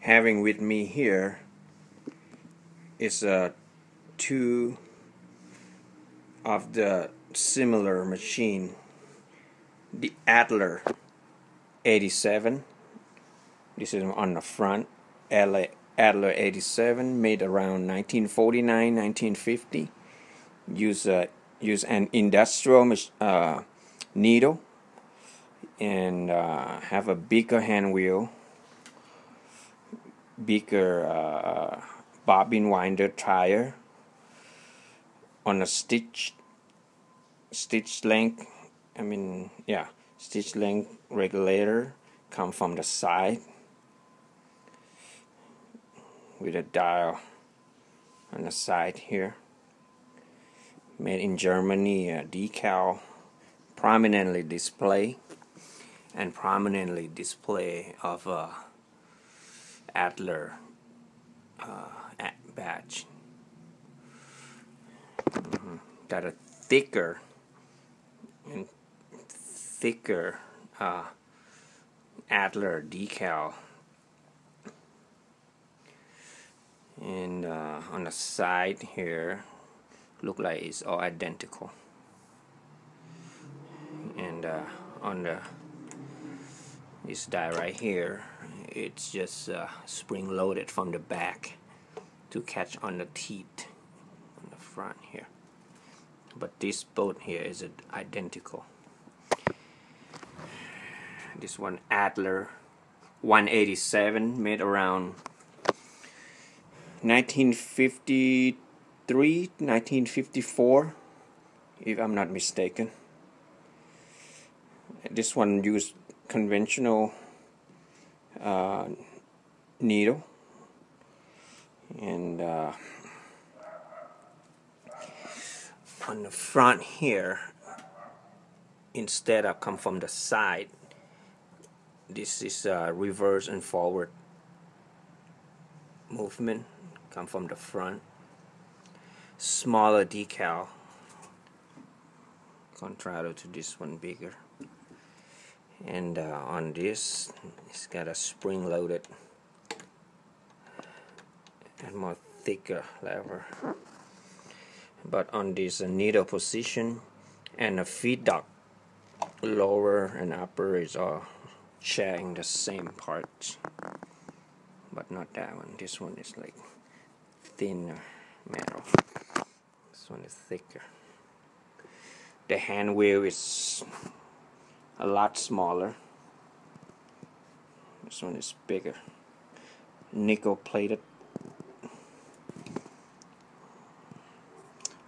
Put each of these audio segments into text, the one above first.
having with me here is two of the similar machine, the Adler 87. This is on the front. Adler 87, made around 1949-1950. Use an industrial needle and have a bigger hand wheel, bigger bobbin winder tire on a stitch length. Stitch length regulator come from the side with a dial on the side here. Made in Germany, decal prominently display of Adler badge. Got a thicker Adler decal, and on the side here look like it's all identical, and on this die right here, it's just spring loaded from the back to catch on the teeth on the front here, but this bolt here is identical. This one Adler 187, made around 1953, 1954, if I'm not mistaken. This one used conventional needle, and on the front here, instead of come from the side, this is reverse and forward movement, come from the front. Smaller decal, contrary to this one, bigger. And on this, it's got a spring loaded and more thicker lever. But on this needle position and a feed duct, lower and upper is all sharing the same parts, but not that one. This one is like thinner metal. This one is thicker. The hand wheel is a lot smaller. This one is bigger. Nickel plated.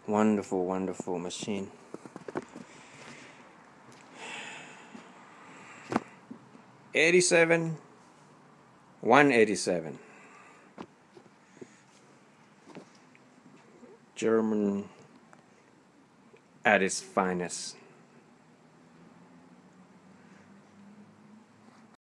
Wonderful, wonderful machine. '87, 187. German at its finest.